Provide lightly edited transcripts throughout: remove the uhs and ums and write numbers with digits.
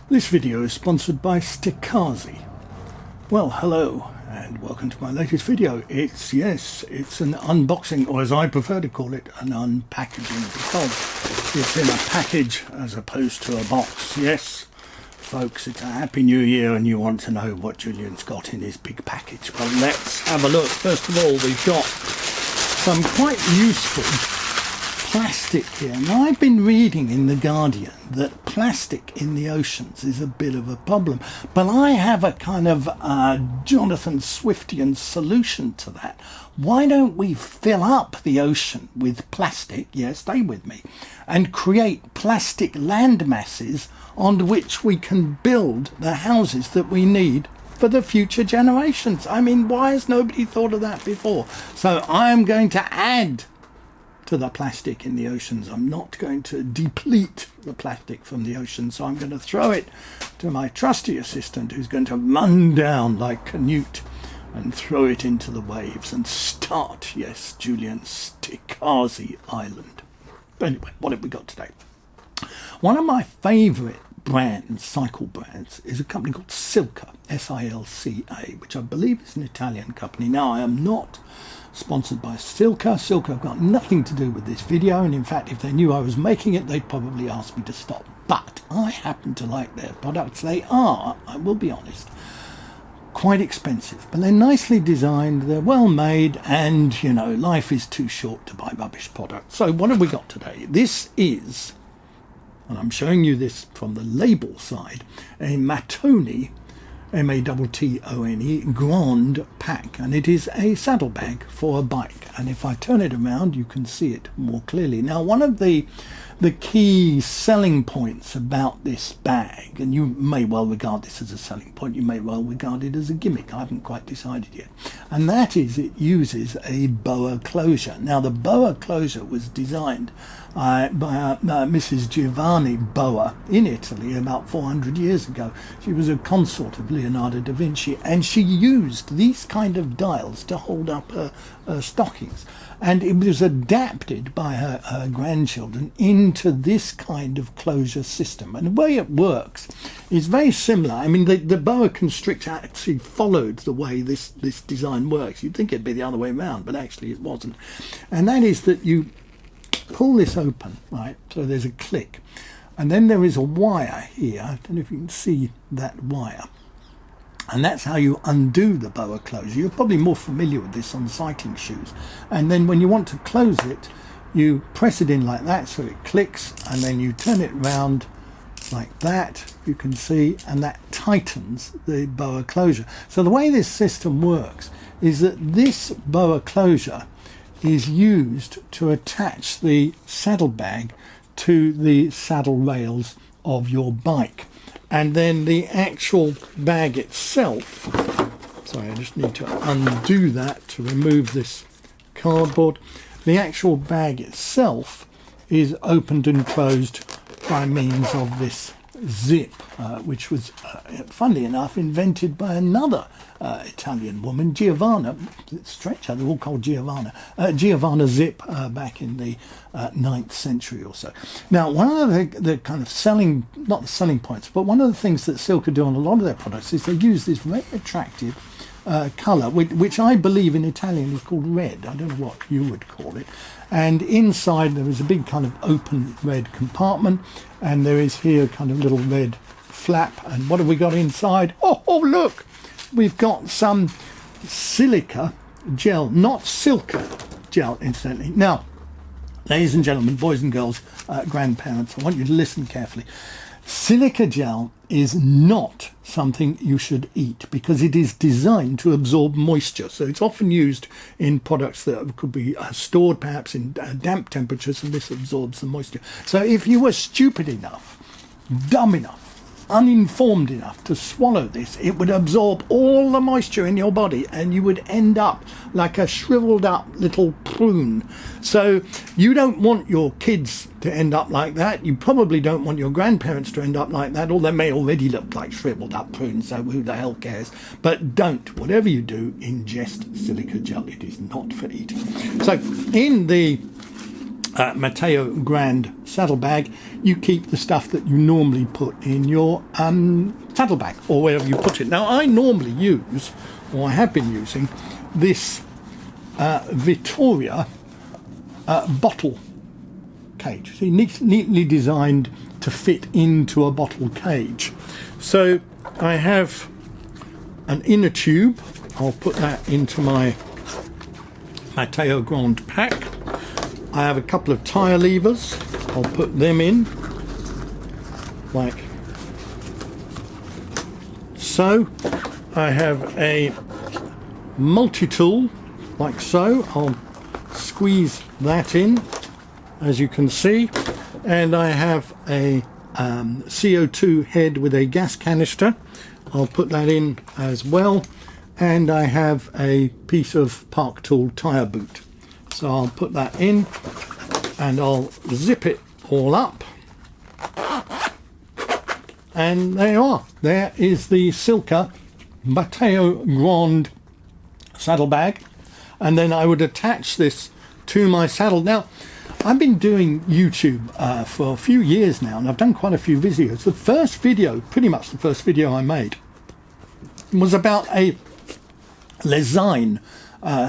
This video is sponsored by Stikazi. Well, hello and welcome to my latest video. It's an unboxing, or as I prefer to call it, an unpackaging, because it's in a package as opposed to a box. Yes, folks, it's a happy new year and you want to know what Julian's got in his big package. Well, let's have a look. First of all, we've got some quite useful plastic here. Now, I've been reading in The Guardian that plastic in the oceans is a bit of a problem, but I have a kind of Jonathan Swiftian solution to that. Why don't we fill up the ocean with plastic, yes, stay with me, and create plastic land masses on which we can build the houses that we need for the future generations? I mean, why has nobody thought of that before? So I am going to add to the plastic in the oceans. I'm not going to deplete the plastic from the ocean, so I'm going to throw it to my trusty assistant, who's going to run down like Canute and throw it into the waves and start, yes, Julian's Stikazi Island. But anyway, what have we got today? One of my favourite brands, cycle brands, is a company called Silca, S-I-L-C-A, which I believe is an Italian company. Now, I am not sponsored by Silca. Silca have got nothing to do with this video, and in fact, if they knew I was making it, they'd probably ask me to stop. But I happen to like their products. They are, I will be honest, quite expensive, but they're nicely designed, they're well made, and, you know, life is too short to buy rubbish products. So what have we got today? This is, and I'm showing you this from the label side, a Mattone, M-A-T-T-O-N-E, Grande pack, and it is a saddlebag for a bike. And if I turn it around, you can see it more clearly. Now, one of the key selling points about this bag, and you may well regard this as a selling point, you may well regard it as a gimmick, I haven't quite decided yet, and that is it uses a Bowa closure. Now, the Bowa closure was designed by Mrs. Giovanni Bowa in Italy about 400 years ago. She was a consort of Leonardo da Vinci, and she used these kind of dials to hold up her stockings, and it was adapted by her grandchildren into this kind of closure system. And the way it works is very similar. I mean, the boa constrictor actually followed the way this design works. You'd think it'd be the other way around, but actually it wasn't. And that is that you pull this open, right, so there's a click, and then there is a wire here. I don't know if you can see that wire, and that's how you undo the Bowa closure. You're probably more familiar with this on cycling shoes. And then when you want to close it, you press it in like that so it clicks, and then you turn it round like that, you can see, and that tightens the Bowa closure. So the way this system works is that this Bowa closure is used to attach the saddlebag to the saddle rails of your bike. And then the actual bag itself, sorry, I just need to undo that to remove this cardboard. The actual bag itself is opened and closed by means of this zip, which was, funnily enough, invented by another Italian woman, Giovanna. It's strange how they're all called Giovanna. Giovanna Zip, back in the 9th century or so. Now, one of the kind of selling, not the selling points, but one of the things that Silca do on a lot of their products is they use this very attractive colour, which I believe in Italian is called red. I don't know what you would call it. And inside there is a big kind of open red compartment, and there is here kind of little red flap. And what have we got inside? Oh, look! We've got some silica gel, not Silca gel, incidentally. Now, ladies and gentlemen, boys and girls, grandparents, I want you to listen carefully. Silica gel is not something you should eat because it is designed to absorb moisture. So it's often used in products that could be stored perhaps in damp temperatures, and this absorbs the moisture. So if you were stupid enough, dumb enough, uninformed enough to swallow this, it would absorb all the moisture in your body and you would end up like a shriveled up little prune. So you don't want your kids to end up like that. You probably don't want your grandparents to end up like that, or they may already look like shriveled up prunes, so who the hell cares? But don't, whatever you do, ingest silica gel. It is not for eating. So in the Matteo Grande saddlebag, you keep the stuff that you normally put in your saddlebag or wherever you put it. Now, I normally use, or I have been using, this Victoria bottle cage. See, neatly designed to fit into a bottle cage. So I have an inner tube. I'll put that into my Matteo Grande pack. I have a couple of tyre levers. I'll put them in like so. I have a multi-tool like so. I'll squeeze that in, as you can see, and I have a CO2 head with a gas canister. I'll put that in as well, and I have a piece of Park Tool tyre boot. So I'll put that in and I'll zip it all up, and there you are. There is the Silca Matteo Grande saddlebag, and then I would attach this to my saddle. Now, I've been doing YouTube for a few years now, and I've done quite a few videos. The first video, pretty much the first video I made, was about a Lesign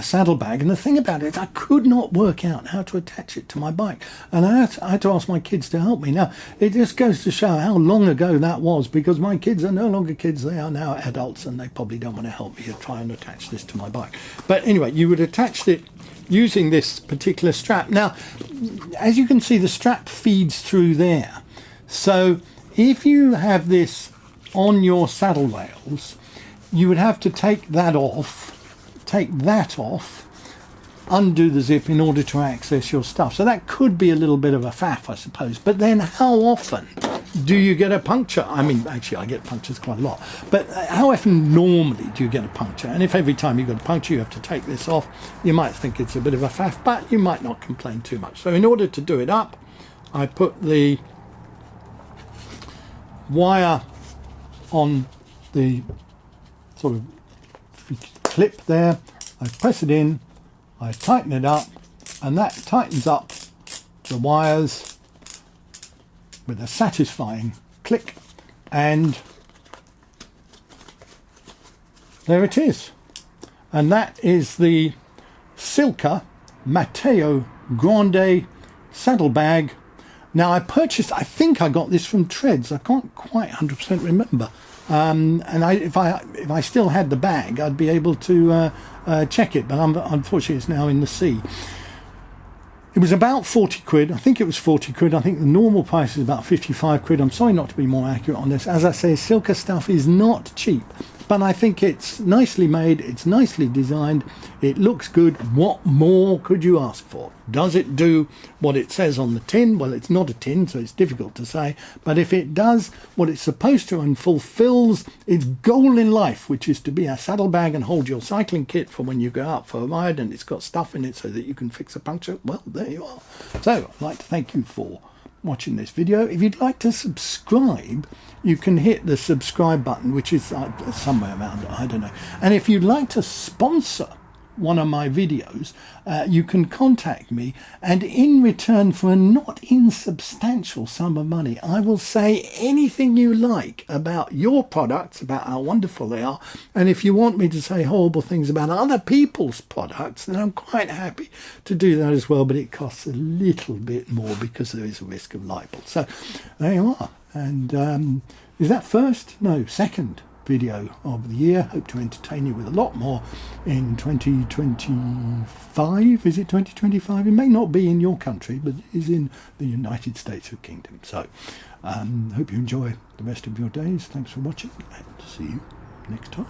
saddlebag, and the thing about it is I could not work out how to attach it to my bike, and I had to ask my kids to help me. Now, it just goes to show how long ago that was, because my kids are no longer kids, they are now adults, and they probably don't want to help me to try and attach this to my bike. But anyway, you would attach it using this particular strap. Now, as you can see, the strap feeds through there. So if you have this on your saddle rails, you would have to take that off, undo the zip in order to access your stuff. So that could be a little bit of a faff, I suppose. But then how often do you get a puncture? I mean, actually, I get punctures quite a lot. But how often normally do you get a puncture? And if every time you get a puncture you have to take this off, you might think it's a bit of a faff, but you might not complain too much. So in order to do it up, I put the wire on the sort of clip there. I press it in, I tighten it up, and that tightens up the wires with a satisfying click, and there it is. And that is the Silca Matteo Grande saddlebag. Now, I think I got this from Treads. I can't quite 100% remember. And if I still had the bag, I'd be able to check it, but unfortunately it's now in the sea. It was about 40 quid. I think it was 40 quid. I think the normal price is about 55 quid. I'm sorry not to be more accurate on this. As I say, Silca stuff is not cheap, but I think it's nicely made, it's nicely designed, it looks good. What more could you ask for? Does it do what it says on the tin? Well, it's not a tin, so it's difficult to say, but if it does what it's supposed to and fulfills its goal in life, which is to be a saddlebag and hold your cycling kit for when you go out for a ride, and it's got stuff in it so that you can fix a puncture, well, there you are. So I'd like to thank you for watching this video. If you'd like to subscribe, you can hit the subscribe button, which is somewhere around, I don't know. And if you'd like to sponsor one of my videos, you can contact me, and in return for a not insubstantial sum of money, I will say anything you like about your products, about how wonderful they are. And if you want me to say horrible things about other people's products, then I'm quite happy to do that as well, but it costs a little bit more because there is a risk of libel. So there you are. And is that first? No, second video of the year. Hope to entertain you with a lot more in 2025. Is it 2025? It may not be in your country, but it is in the United States of Kingdom. So hope you enjoy the rest of your days. Thanks for watching, and see you next time.